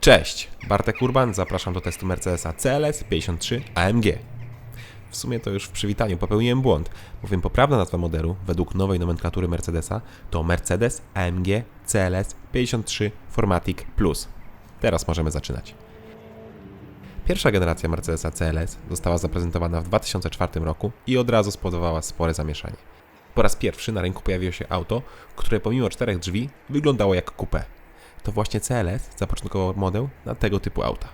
Cześć, Bartek Urban, zapraszam do testu Mercedesa CLS 53 AMG. W sumie to już w przywitaniu popełniłem błąd, bowiem poprawna nazwa modelu według nowej nomenklatury Mercedesa to Mercedes AMG CLS 53 4MATIC Plus. Teraz możemy zaczynać. Pierwsza generacja Mercedesa CLS została zaprezentowana w 2004 roku i od razu spowodowała spore zamieszanie. Po raz pierwszy na rynku pojawiło się auto, które pomimo 4 drzwi wyglądało jak coupé. To właśnie CLS zapoczątkował model na tego typu auta.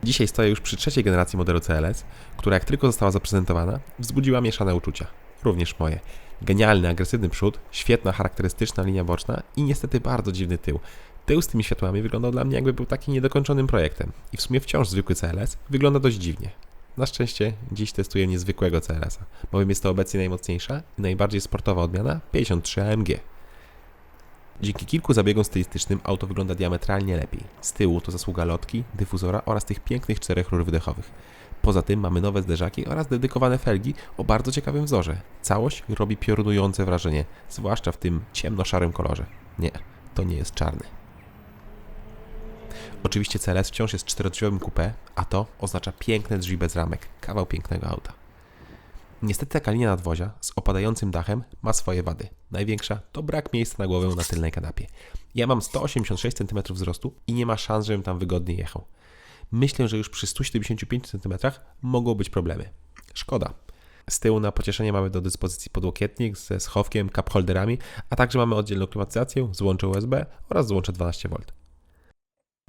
Dzisiaj stoję już przy trzeciej generacji modelu CLS, która jak tylko została zaprezentowana, wzbudziła mieszane uczucia. Również moje. Genialny, agresywny przód, świetna, charakterystyczna linia boczna i niestety bardzo dziwny tył. Tył z tymi światłami wyglądał dla mnie jakby był takim niedokończonym projektem i w sumie wciąż zwykły CLS wygląda dość dziwnie. Na szczęście dziś testuję niezwykłego CLS-a, bowiem jest to obecnie najmocniejsza i najbardziej sportowa odmiana 53 AMG. Dzięki kilku zabiegom stylistycznym auto wygląda diametralnie lepiej. Z tyłu to zasługa lotki, dyfuzora oraz tych pięknych 4 rur wydechowych. Poza tym mamy nowe zderzaki oraz dedykowane felgi o bardzo ciekawym wzorze. Całość robi piorunujące wrażenie, zwłaszcza w tym ciemno-szarym kolorze. Nie, to nie jest czarny. Oczywiście CLS wciąż jest 4-drzwiowym coupé, a to oznacza piękne drzwi bez ramek, kawał pięknego auta. Niestety taka linia nadwozia z opadającym dachem ma swoje wady. Największa to brak miejsca na głowę na tylnej kanapie. Ja mam 186 cm wzrostu i nie ma szans, żebym tam wygodnie jechał. Myślę, że już przy 175 cm mogą być problemy. Szkoda. Z tyłu na pocieszenie mamy do dyspozycji podłokietnik ze schowkiem, cup holderami, a także mamy oddzielną klimatyzację, złącze USB oraz złącze 12V.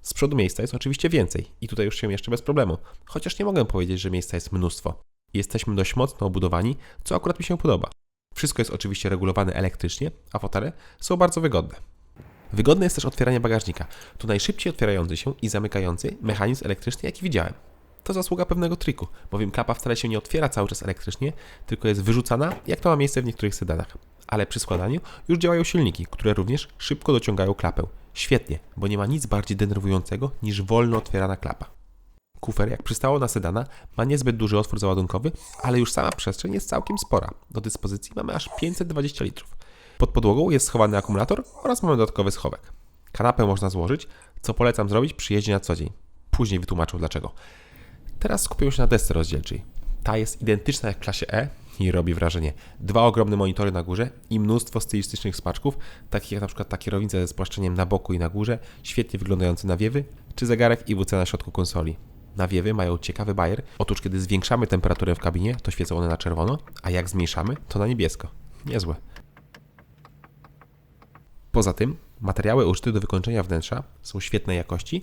Z przodu miejsca jest oczywiście więcej i tutaj już się jeszcze bez problemu, chociaż nie mogę powiedzieć, że miejsca jest mnóstwo. Jesteśmy dość mocno obudowani, co akurat mi się podoba. Wszystko jest oczywiście regulowane elektrycznie, a fotele są bardzo wygodne. Wygodne jest też otwieranie bagażnika. To najszybciej otwierający się i zamykający mechanizm elektryczny, jaki widziałem. To zasługa pewnego triku, bowiem klapa wcale się nie otwiera cały czas elektrycznie, tylko jest wyrzucana, jak to ma miejsce w niektórych sedanach. Ale przy składaniu już działają silniki, które również szybko dociągają klapę. Świetnie, bo nie ma nic bardziej denerwującego niż wolno otwierana klapa. Kufer, jak przystało na sedana, ma niezbyt duży otwór załadunkowy, ale już sama przestrzeń jest całkiem spora. Do dyspozycji mamy aż 520 litrów. Pod podłogą jest schowany akumulator oraz mamy dodatkowy schowek. Kanapę można złożyć, co polecam zrobić przy jeździe na co dzień. Później wytłumaczę dlaczego. Teraz skupię się na desce rozdzielczej. Ta jest identyczna jak w klasie E i robi wrażenie. 2 ogromne monitory na górze i mnóstwo stylistycznych smaczków, takich jak np. ta kierownica ze spłaszczeniem na boku i na górze, świetnie wyglądające nawiewy, czy zegarek IWC na środku konsoli. Nawiewy mają ciekawy bajer. Otóż kiedy zwiększamy temperaturę w kabinie, to świecą one na czerwono, a jak zmniejszamy, to na niebiesko. Niezłe. Poza tym materiały użyte do wykończenia wnętrza są świetnej jakości,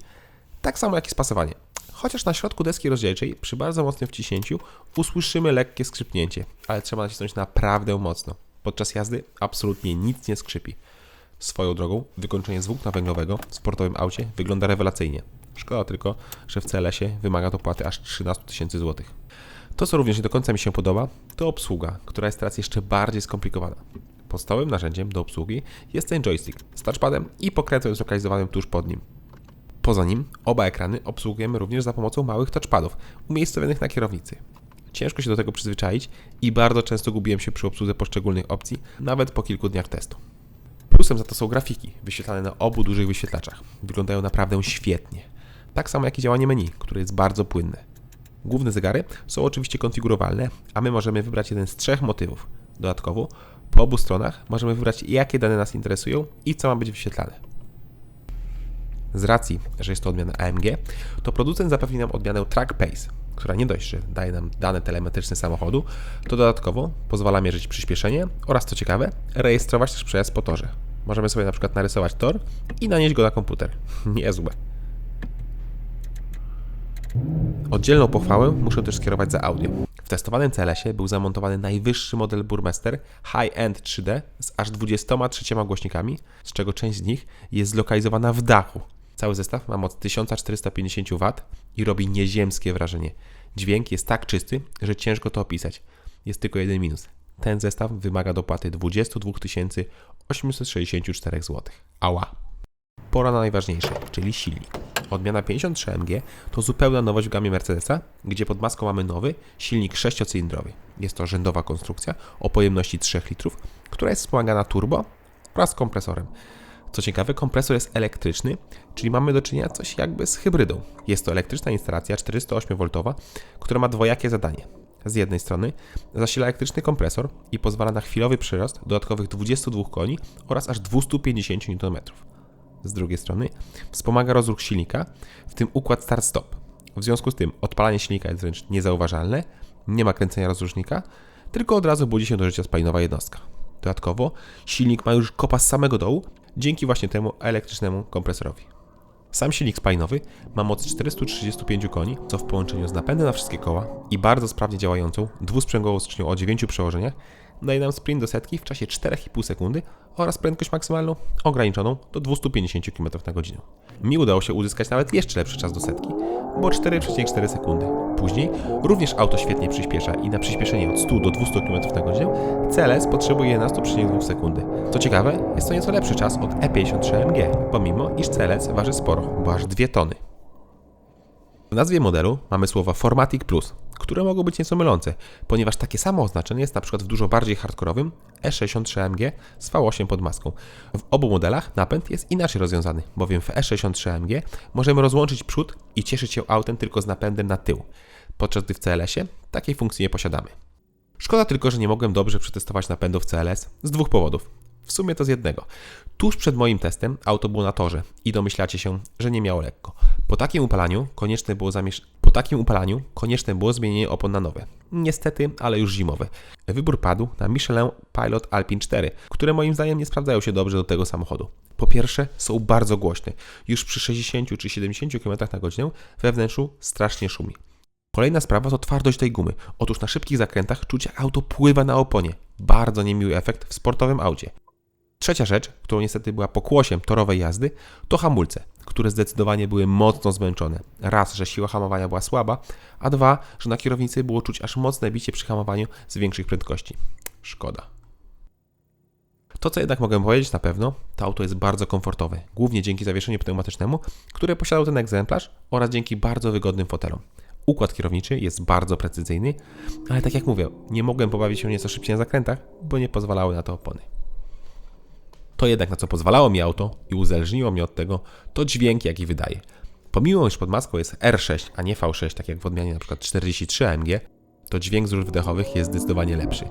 tak samo jak i spasowanie. Chociaż na środku deski rozdzielczej przy bardzo mocnym wciśnięciu usłyszymy lekkie skrzypnięcie, ale trzeba nacisnąć naprawdę mocno. Podczas jazdy absolutnie nic nie skrzypi. Swoją drogą wykończenie z włókna węglowego w sportowym aucie wygląda rewelacyjnie. Szkoda tylko, że w CLS-ie wymaga to płaty aż 13 000 złotych. To, co również nie do końca mi się podoba, to obsługa, która jest teraz jeszcze bardziej skomplikowana. Podstawowym narzędziem do obsługi jest ten joystick z touchpadem i pokrętłem zlokalizowanym tuż pod nim. Poza nim oba ekrany obsługujemy również za pomocą małych touchpadów umiejscowionych na kierownicy. Ciężko się do tego przyzwyczaić i bardzo często gubiłem się przy obsłudze poszczególnych opcji, nawet po kilku dniach testu. Plusem za to są grafiki wyświetlane na obu dużych wyświetlaczach. Wyglądają naprawdę świetnie. Tak samo jak i działanie menu, które jest bardzo płynne. Główne zegary są oczywiście konfigurowalne, a my możemy wybrać jeden z 3 motywów. Dodatkowo po obu stronach możemy wybrać, jakie dane nas interesują i co ma być wyświetlane. Z racji, że jest to odmiana AMG, to producent zapewni nam odmianę Track Pace, która nie dość, że daje nam dane telemetryczne samochodu, to dodatkowo pozwala mierzyć przyspieszenie oraz, co ciekawe, rejestrować też przejazd po torze. Możemy sobie na przykład narysować tor i nanieść go na komputer. Niezłe. Oddzielną pochwałę muszę też skierować za audio. W testowanym CLS-ie był zamontowany najwyższy model Burmester High-End 3D z aż 23 głośnikami, z czego część z nich jest zlokalizowana w dachu. Cały zestaw ma moc 1450 W i robi nieziemskie wrażenie. Dźwięk jest tak czysty, że ciężko to opisać. Jest tylko jeden minus. Ten zestaw wymaga dopłaty 22 864 zł. Ała. Pora na najważniejsze, czyli silnik. Odmiana 53 AMG to zupełna nowość w gamie Mercedesa, gdzie pod maską mamy nowy silnik 6-cylindrowy. Jest to rzędowa konstrukcja o pojemności 3 litrów, która jest wspomagana turbo oraz kompresorem. Co ciekawe, kompresor jest elektryczny, czyli mamy do czynienia coś jakby z hybrydą. Jest to elektryczna instalacja 408V, która ma dwojakie zadanie. Z jednej strony zasila elektryczny kompresor i pozwala na chwilowy przyrost dodatkowych 22 koni oraz aż 250 Nm. Z drugiej strony wspomaga rozruch silnika, w tym układ start-stop. W związku z tym odpalanie silnika jest wręcz niezauważalne, nie ma kręcenia rozrusznika, tylko od razu budzi się do życia spalinowa jednostka. Dodatkowo silnik ma już kopa z samego dołu, dzięki właśnie temu elektrycznemu kompresorowi. Sam silnik spalinowy ma moc 435 koni, co w połączeniu z napędem na wszystkie koła i bardzo sprawnie działającą dwusprzęgłową skrzynią o 9 przełożeniach daje nam sprint do setki w czasie 4,5 sekundy oraz prędkość maksymalną ograniczoną do 250 km/h. Mi udało się uzyskać nawet jeszcze lepszy czas do setki, bo 4,4 sekundy. Później również auto świetnie przyspiesza i na przyspieszenie od 100 do 200 km/h CLS potrzebuje 11,2 sekundy. Co ciekawe, jest to nieco lepszy czas od E53 AMG, pomimo iż CLS waży sporo, bo aż 2 tony. W nazwie modelu mamy słowa Formatic Plus, które mogą być nieco mylące, ponieważ takie samo oznaczenie jest np. w dużo bardziej hardkorowym E63 AMG z V8 pod maską. W obu modelach napęd jest inaczej rozwiązany, bowiem w E63 AMG możemy rozłączyć przód i cieszyć się autem tylko z napędem na tył, podczas gdy w CLS-ie takiej funkcji nie posiadamy. Szkoda tylko, że nie mogłem dobrze przetestować napędów CLS z dwóch powodów. W sumie to z jednego. Tuż przed moim testem auto było na torze i domyślacie się, że nie miało lekko. Po takim upalaniu konieczne było zmienienie opon na nowe. Niestety, ale już zimowe. Wybór padł na Michelin Pilot Alpine 4, które moim zdaniem nie sprawdzają się dobrze do tego samochodu. Po pierwsze, są bardzo głośne. Już przy 60 czy 70 km/h we wnętrzu strasznie szumi. Kolejna sprawa to twardość tej gumy. Otóż na szybkich zakrętach czuć, jak auto pływa na oponie. Bardzo niemiły efekt w sportowym aucie. Trzecia rzecz, którą niestety była pokłosiem torowej jazdy, to hamulce, które zdecydowanie były mocno zmęczone. Raz, że siła hamowania była słaba, a dwa, że na kierownicy było czuć aż mocne bicie przy hamowaniu z większych prędkości. Szkoda. To, co jednak mogę powiedzieć na pewno, to auto jest bardzo komfortowe, głównie dzięki zawieszeniu pneumatycznemu, które posiadał ten egzemplarz oraz dzięki bardzo wygodnym fotelom. Układ kierowniczy jest bardzo precyzyjny, ale tak jak mówię, nie mogłem pobawić się nieco szybciej na zakrętach, bo nie pozwalały na to opony. To jednak, na co pozwalało mi auto i uzależniło mnie od tego, to dźwięk, jaki wydaje. Pomimo, iż pod maską jest R6, a nie V6, tak jak w odmianie np. 43 AMG, to dźwięk z rur wydechowych jest zdecydowanie lepszy.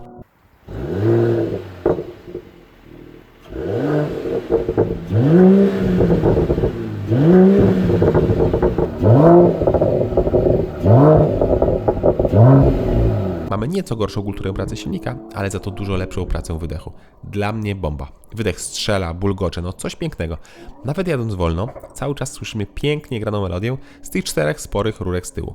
Mamy nieco gorszą kulturę pracy silnika, ale za to dużo lepszą pracę wydechu. Dla mnie bomba. Wydech strzela, bulgocze, no coś pięknego. Nawet jadąc wolno, cały czas słyszymy pięknie graną melodię z tych 4 sporych rurek z tyłu.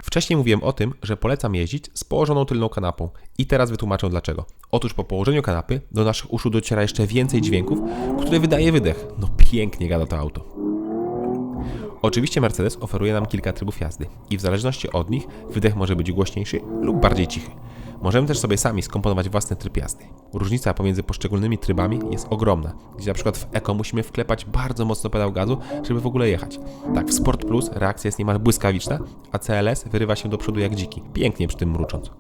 Wcześniej mówiłem o tym, że polecam jeździć z położoną tylną kanapą i teraz wytłumaczę dlaczego. Otóż po położeniu kanapy do naszych uszu dociera jeszcze więcej dźwięków, które wydaje wydech. No pięknie gada to auto. Oczywiście Mercedes oferuje nam kilka trybów jazdy i w zależności od nich wydech może być głośniejszy lub bardziej cichy. Możemy też sobie sami skomponować własny tryb jazdy. Różnica pomiędzy poszczególnymi trybami jest ogromna, gdzie na przykład w Eco musimy wklepać bardzo mocno pedał gazu, żeby w ogóle jechać. Tak, w Sport Plus reakcja jest niemal błyskawiczna, a CLS wyrywa się do przodu jak dziki, pięknie przy tym mrucząc.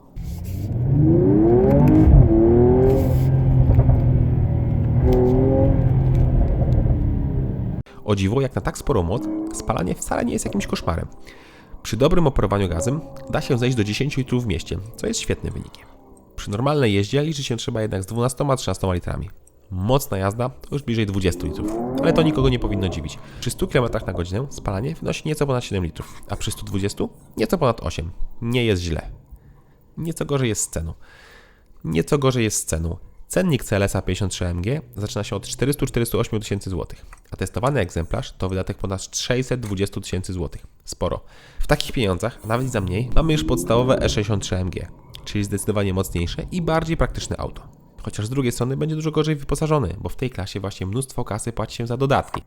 O dziwo, jak na tak sporą moc, spalanie wcale nie jest jakimś koszmarem. Przy dobrym operowaniu gazem da się zejść do 10 litrów w mieście, co jest świetnym wynikiem. Przy normalnej jeździe liczy się trzeba jednak z 12-13 litrami. Mocna jazda to już bliżej 20 litrów, ale to nikogo nie powinno dziwić. Przy 100 km/h spalanie wynosi nieco ponad 7 litrów, a przy 120 nieco ponad 8. Nie jest źle. Nieco gorzej jest z ceną. Cennik CLS-a 53 AMG zaczyna się od 448 tysięcy złotych, a testowany egzemplarz to wydatek ponad 620 tysięcy złotych. Sporo. W takich pieniądzach, nawet za mniej, mamy już podstawowe E63 AMG, czyli zdecydowanie mocniejsze i bardziej praktyczne auto. Chociaż z drugiej strony będzie dużo gorzej wyposażony, bo w tej klasie właśnie mnóstwo kasy płaci się za dodatki.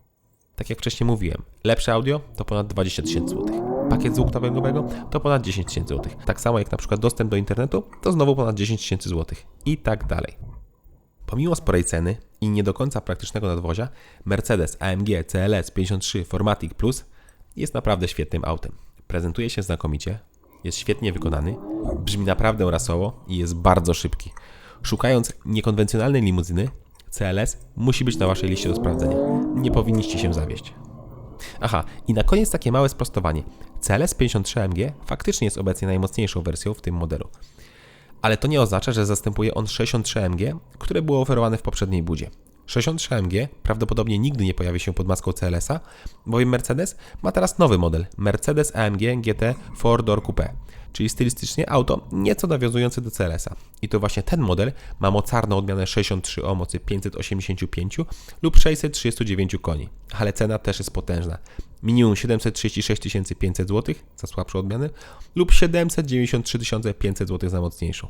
Tak jak wcześniej mówiłem, lepsze audio to ponad 20 tysięcy złotych. Pakiet zwukowego to ponad 10 tysięcy złotych. Tak samo jak na przykład dostęp do internetu to znowu ponad 10 tysięcy złotych. I tak dalej. Pomimo sporej ceny i nie do końca praktycznego nadwozia, Mercedes AMG CLS 53 4MATIC Plus jest naprawdę świetnym autem. Prezentuje się znakomicie, jest świetnie wykonany, brzmi naprawdę rasowo i jest bardzo szybki. Szukając niekonwencjonalnej limuzyny, CLS musi być na Waszej liście do sprawdzenia. Nie powinniście się zawieść. Aha, i na koniec takie małe sprostowanie. CLS 53 AMG faktycznie jest obecnie najmocniejszą wersją w tym modelu. Ale to nie oznacza, że zastępuje on 63 AMG, które było oferowane w poprzedniej budzie. 63 AMG prawdopodobnie nigdy nie pojawi się pod maską CLS-a, bowiem Mercedes ma teraz nowy model Mercedes AMG GT 4-Door Coupe, czyli stylistycznie auto nieco nawiązujące do CLS-a. I to właśnie ten model ma mocarną odmianę 63 o mocy 585 lub 639 koni, ale cena też jest potężna. Minimum 736 500 zł za słabszą odmianę lub 793 500 zł za mocniejszą.